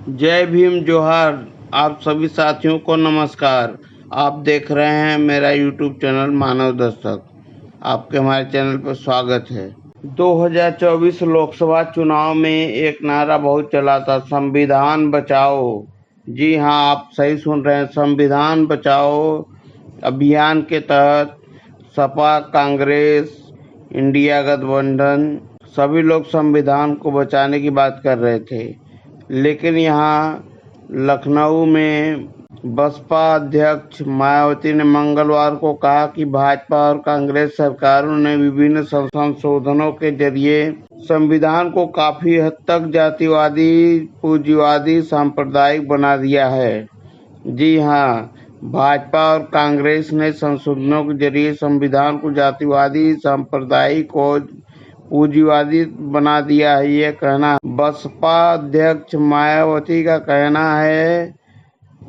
जय भीम जोहार। आप सभी साथियों को नमस्कार। आप देख रहे हैं मेरा यूट्यूब चैनल मानव दस्तक। आपके हमारे चैनल पर स्वागत है। 2024 लोकसभा चुनाव में एक नारा बहुत चला था, संविधान बचाओ। जी हाँ, आप सही सुन रहे हैं, संविधान बचाओ अभियान के तहत सपा, कांग्रेस, इंडिया गठबंधन सभी लोग संविधान को बचाने की बात कर रहे थे। लेकिन यहाँ लखनऊ में बसपा अध्यक्ष मायावती ने मंगलवार को कहा कि भाजपा और कांग्रेस सरकारों ने विभिन्न संशोधनों के जरिए संविधान को काफी हद तक जातिवादी, पूंजीवादी, सांप्रदायिक बना दिया है। जी हाँ, भाजपा और कांग्रेस ने संशोधनों के जरिए संविधान को जातिवादी, सांप्रदायिक और पूंजीवादी बना दिया है। ये कहना बसपा अध्यक्ष मायावती का कहना है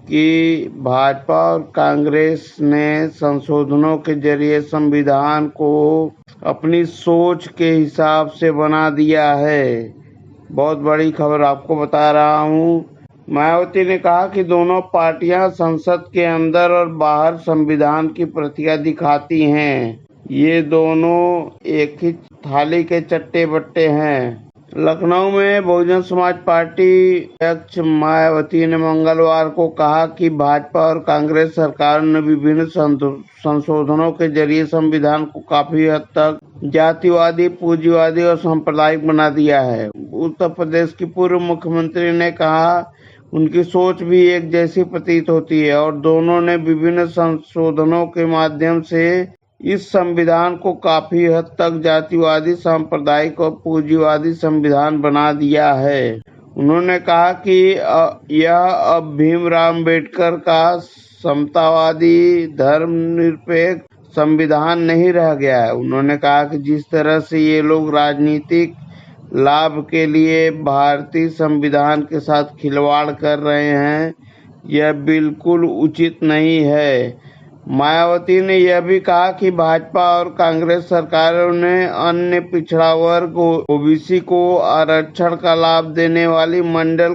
कि भाजपा और कांग्रेस ने संशोधनों के जरिए संविधान को अपनी सोच के हिसाब से बना दिया है। बहुत बड़ी खबर आपको बता रहा हूँ। मायावती ने कहा कि दोनों पार्टियां संसद के अंदर और बाहर संविधान की प्रतियां दिखाती हैं। ये दोनों एक ही थाली के चट्टे बट्टे हैं। लखनऊ में बहुजन समाज पार्टी अध्यक्ष मायावती ने मंगलवार को कहा कि भाजपा और कांग्रेस सरकार ने विभिन्न संशोधनों के जरिए संविधान को काफी हद तक जातिवादी, पूंजीवादी और सांप्रदायिक बना दिया है। उत्तर प्रदेश की पूर्व मुख्यमंत्री ने कहा उनकी सोच भी एक जैसी प्रतीत होती है और दोनों ने विभिन्न संशोधनों के माध्यम से इस संविधान को काफी हद तक जातिवादी, सांप्रदायिक और पूंजीवादी संविधान बना दिया है। उन्होंने कहा कि यह अब भीमराव अम्बेडकर का समतावादी, धर्मनिरपेक्ष संविधान नहीं रह गया है। उन्होंने कहा कि जिस तरह से ये लोग राजनीतिक लाभ के लिए भारतीय संविधान के साथ खिलवाड़ कर रहे हैं, यह बिल्कुल उचित नहीं है। मायावती ने यह भी कहा कि भाजपा और कांग्रेस सरकारों ने अन्य पिछड़ा वर्ग ओबीसी को आरक्षण का लाभ देने वाली मंडल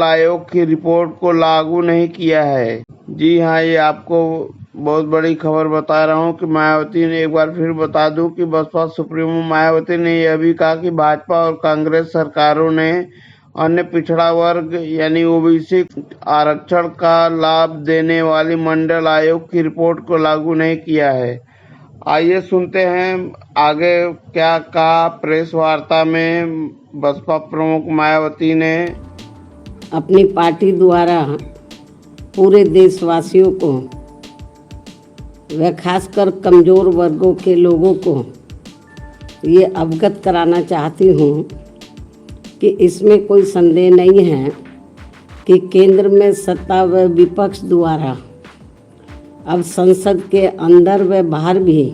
आयोग की रिपोर्ट को लागू नहीं किया है। जी हाँ, ये आपको बहुत बड़ी खबर बता रहा हूँ कि मायावती ने, एक बार फिर बता दूं कि बसपा सुप्रीमो मायावती ने यह भी कहा कि भाजपा और कांग्रेस सरकारों ने अन्य पिछड़ा वर्ग यानी ओबीसी आरक्षण का लाभ देने वाली मंडल आयोग की रिपोर्ट को लागू नहीं किया है। आइए सुनते हैं आगे क्या कहा प्रेस वार्ता में बसपा प्रमुख मायावती ने। अपनी पार्टी द्वारा पूरे देशवासियों को व खासकर कमजोर वर्गों के लोगों को ये अवगत कराना चाहती हूँ कि इसमें कोई संदेह नहीं है कि केंद्र में सत्ता व विपक्ष द्वारा अब संसद के अंदर व बाहर भी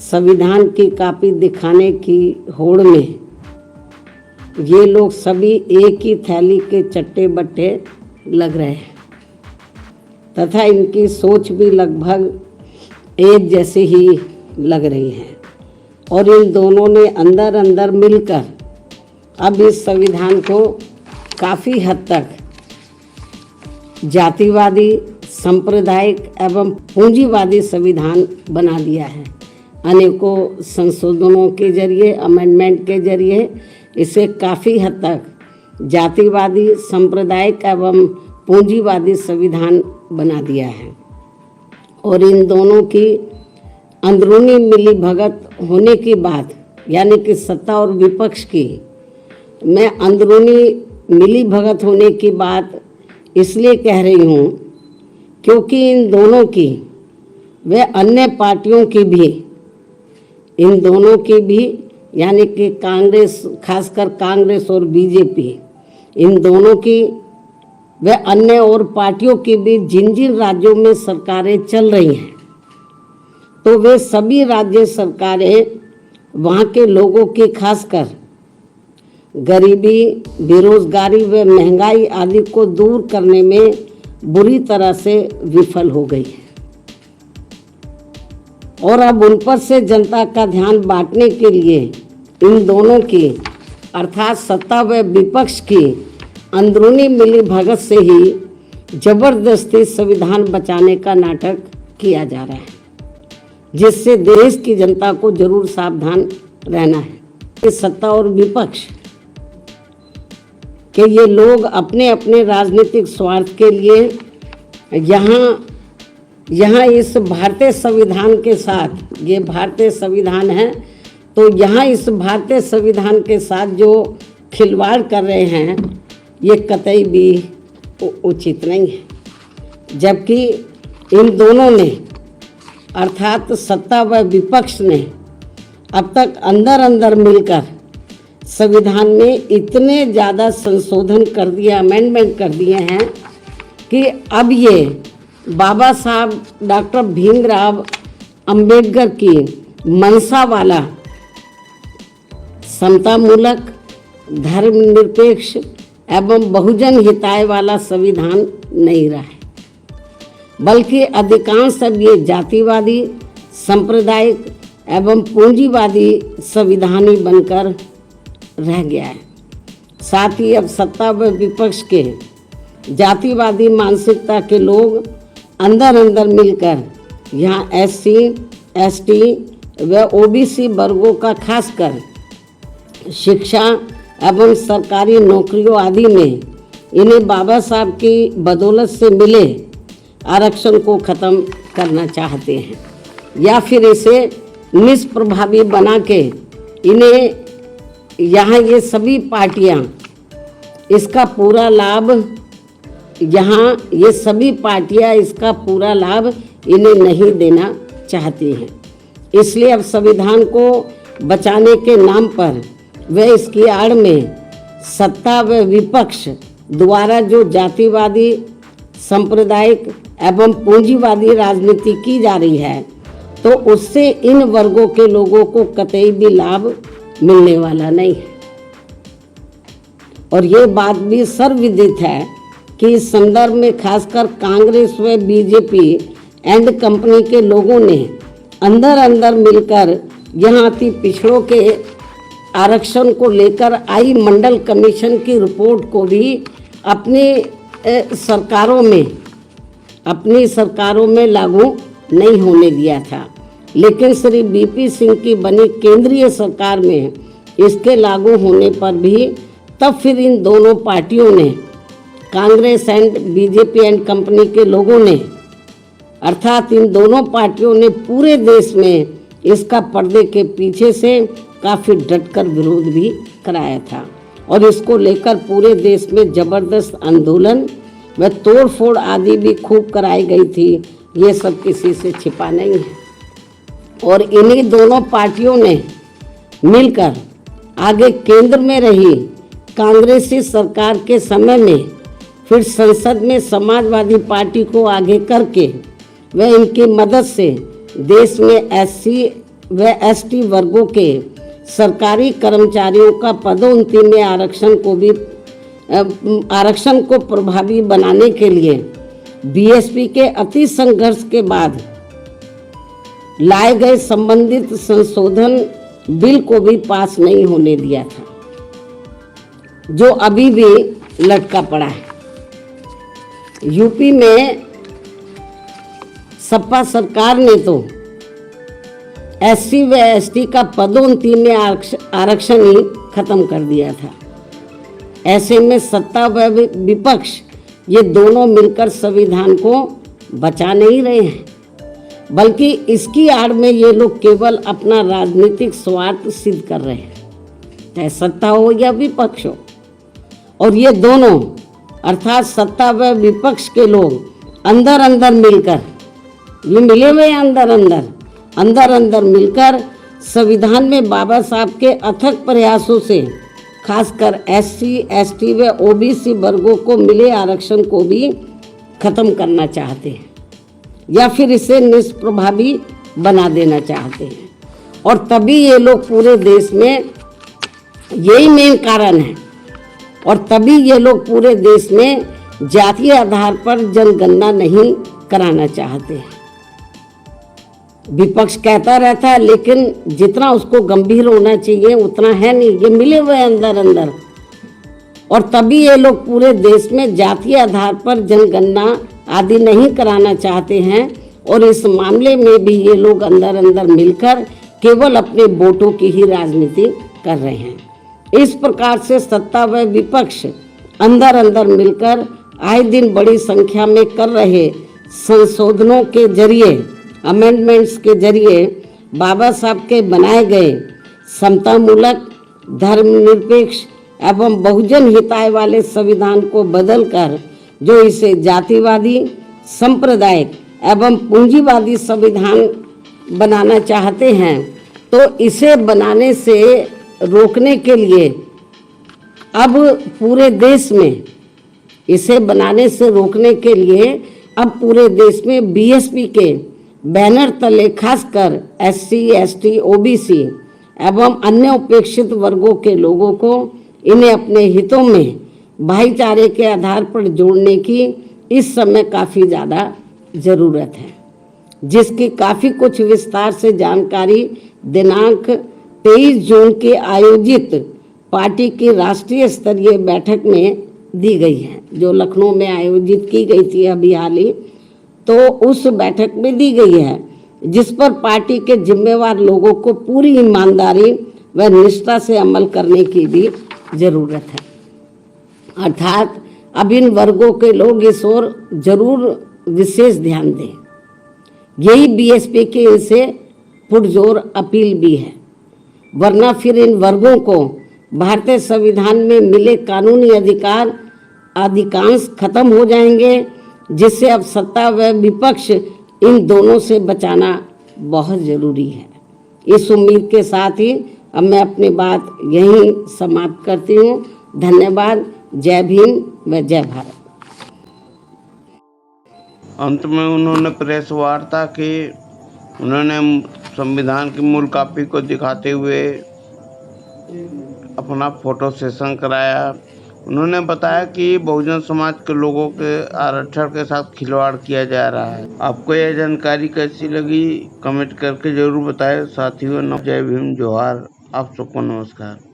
संविधान की कॉपी दिखाने की होड़ में ये लोग सभी एक ही थैली के चट्टे बट्टे लग रहे हैं तथा इनकी सोच भी लगभग एक जैसी ही लग रही है और इन दोनों ने अंदर अंदर मिलकर अब इस संविधान को काफ़ी हद तक जातिवादी, सांप्रदायिक एवं पूंजीवादी संविधान बना दिया है। अनेकों संशोधनों के जरिए, अमेंडमेंट के जरिए इसे काफ़ी हद तक जातिवादी, सांप्रदायिक एवं पूंजीवादी संविधान बना दिया है और इन दोनों की अंदरूनी मिलीभगत होने की बात, यानी कि सत्ता और विपक्ष की मैं अंदरूनी मिलीभगत होने की बात इसलिए कह रही हूँ क्योंकि इन दोनों की व अन्य पार्टियों की भी, इन दोनों की भी यानी कि कांग्रेस, खासकर कांग्रेस और बीजेपी, इन दोनों की व अन्य और पार्टियों की भी जिन जिन राज्यों में सरकारें चल रही हैं तो वे सभी राज्य सरकारें वहाँ के लोगों की खासकर गरीबी, बेरोजगारी व महंगाई आदि को दूर करने में बुरी तरह से विफल हो गई है और अब उन पर से जनता का ध्यान बांटने के लिए इन दोनों की अर्थात सत्ता व विपक्ष की अंदरूनी मिलीभगत से ही जबरदस्ती संविधान बचाने का नाटक किया जा रहा है, जिससे देश की जनता को जरूर सावधान रहना है। इस सत्ता और विपक्ष के ये लोग अपने अपने राजनीतिक स्वार्थ के लिए यहाँ इस भारतीय संविधान के साथ, ये भारतीय संविधान है, तो यहाँ इस भारतीय संविधान के साथ जो खिलवाड़ कर रहे हैं ये कतई भी उचित नहीं है। जबकि इन दोनों ने अर्थात सत्ता व विपक्ष ने अब तक अंदर अंदर मिलकर संविधान में इतने ज़्यादा संशोधन कर दिए, अमेंडमेंट कर दिए हैं कि अब ये बाबा साहब डॉक्टर भीमराव अंबेडकर की मंशा वाला समतामूलक, धर्मनिरपेक्ष एवं बहुजन हिताय वाला संविधान नहीं रहा है, बल्कि अधिकांश अब ये जातिवादी, सांप्रदायिक एवं पूंजीवादी संविधान ही बनकर रह गया है। साथ ही अब सत्ता व विपक्ष के जातिवादी मानसिकता के लोग अंदर अंदर मिलकर यहाँ SC, ST व OBC वर्गों का खासकर शिक्षा एवं सरकारी नौकरियों आदि में इन्हें बाबा साहब की बदौलत से मिले आरक्षण को ख़त्म करना चाहते हैं, या फिर इसे निष्प्रभावी बना के इन्हें यहाँ ये सभी पार्टियाँ इसका पूरा लाभ इसका पूरा लाभ इन्हें नहीं देना चाहती हैं। इसलिए अब संविधान को बचाने के नाम पर व इसकी आड़ में सत्ता व विपक्ष द्वारा जो जातिवादी, सांप्रदायिक एवं पूंजीवादी राजनीति की जा रही है, तो उससे इन वर्गों के लोगों को कतई भी लाभ मिलने वाला नहीं है। और ये बात भी सर्वविदित है कि इस संदर्भ में खासकर कांग्रेस व BJP एंड कंपनी के लोगों ने अंदर अंदर मिलकर यहाँ अति पिछड़ों के आरक्षण को लेकर आई मंडल कमीशन की रिपोर्ट को भी अपनी सरकारों में लागू नहीं होने दिया था, लेकिन श्री BP सिंह की बनी केंद्रीय सरकार में इसके लागू होने पर भी तब फिर इन दोनों पार्टियों ने, Congress and BJP and company के लोगों ने, अर्थात इन दोनों पार्टियों ने पूरे देश में इसका पर्दे के पीछे से काफ़ी डटकर विरोध भी कराया था और इसको लेकर पूरे देश में जबरदस्त आंदोलन व तोड़फोड़ आदि भी खूब कराई गई थी। ये सब किसी से छिपा नहीं है। और इन्हीं दोनों पार्टियों ने मिलकर आगे केंद्र में रही कांग्रेसी सरकार के समय में फिर संसद में समाजवादी पार्टी को आगे करके व इनकी मदद से देश में SC व ST वर्गों के सरकारी कर्मचारियों का पदोन्नति में आरक्षण को प्रभावी बनाने के लिए BSP के अति संघर्ष के बाद लाए गए संबंधित संशोधन बिल को भी पास नहीं होने दिया था, जो अभी भी लटका पड़ा है। यूपी में सपा सरकार ने तो SC व ST का पदोन्नति में आरक्षण ही खत्म कर दिया था। ऐसे में सत्ता व विपक्ष ये दोनों मिलकर संविधान को बचा नहीं रहे हैं, बल्कि इसकी आड़ में ये लोग केवल अपना राजनीतिक स्वार्थ सिद्ध कर रहे हैं, चाहे सत्ता हो या विपक्ष हो। और ये दोनों अर्थात सत्ता व विपक्ष के लोग अंदर अंदर मिलकर, ये मिले हुए अंदर अंदर मिलकर संविधान में बाबा साहब के अथक प्रयासों से खासकर SC, ST व OBC वर्गों को मिले आरक्षण को भी खत्म करना चाहते हैं या फिर इसे निष्प्रभावी बना देना चाहते हैं। और तभी ये लोग पूरे देश में, यही मेन कारण है, और तभी ये लोग पूरे देश में जातीय आधार पर जनगणना नहीं कराना चाहते हैं। विपक्ष कहता रहता है, लेकिन जितना उसको गंभीर होना चाहिए उतना है नहीं। ये मिले हुए अंदर अंदर, और तभी ये लोग पूरे देश में जातीय आधार पर जनगणना आदि नहीं कराना चाहते हैं, और इस मामले में भी ये लोग अंदर अंदर मिलकर केवल अपने वोटों की ही राजनीति कर रहे हैं। इस प्रकार से सत्ता व विपक्ष अंदर अंदर मिलकर आए दिन बड़ी संख्या में कर रहे संशोधनों के जरिए, अमेंडमेंट्स के जरिए बाबा साहब के बनाए गए समतामूलक, धर्मनिरपेक्ष एवं बहुजन हिताय वाले संविधान को बदलकर जो इसे जातिवादी, सांप्रदायिक एवं पूंजीवादी संविधान बनाना चाहते हैं, तो इसे बनाने से रोकने के लिए अब पूरे देश में, इसे बनाने से रोकने के लिए अब पूरे देश में बीएसपी के बैनर तले खासकर SC, ST, OBC एवं अन्य उपेक्षित वर्गों के लोगों को इन्हें अपने हितों में भाईचारे के आधार पर जोड़ने की इस समय काफ़ी ज़्यादा ज़रूरत है, जिसकी काफ़ी कुछ विस्तार से जानकारी दिनांक 23 जून के आयोजित पार्टी की राष्ट्रीय स्तरीय बैठक में दी गई है, जो लखनऊ में आयोजित की गई थी अभी हाल ही, तो उस बैठक में दी गई है, जिस पर पार्टी के जिम्मेवार लोगों को पूरी ईमानदारी व निष्ठा से अमल करने की भी जरूरत है। अर्थात अब इन वर्गों के लोग इस ओर जरूर विशेष ध्यान दें। यही बीएसपी की इनसे पुरजोर अपील भी है, वरना फिर इन वर्गों को भारतीय संविधान में मिले कानूनी अधिकार अधिकांश खत्म हो जाएंगे, जिससे अब सत्ता व विपक्ष इन दोनों से बचाना बहुत ज़रूरी है। इस उम्मीद के साथ ही अब मैं अपनी बात यहीं समाप्त करती हूँ। धन्यवाद। जय भीम व जय भारत। अंत में उन्होंने प्रेस वार्ता की। उन्होंने संविधान की मूल कॉपी को दिखाते हुए अपना फोटो सेशन कराया। उन्होंने बताया कि बहुजन समाज के लोगों के आरक्षण के साथ खिलवाड़ किया जा रहा है। आपको यह जानकारी कैसी लगी कमेंट करके जरूर बताएं। साथियों, जय भीम, जोहार, आप सबको नमस्कार।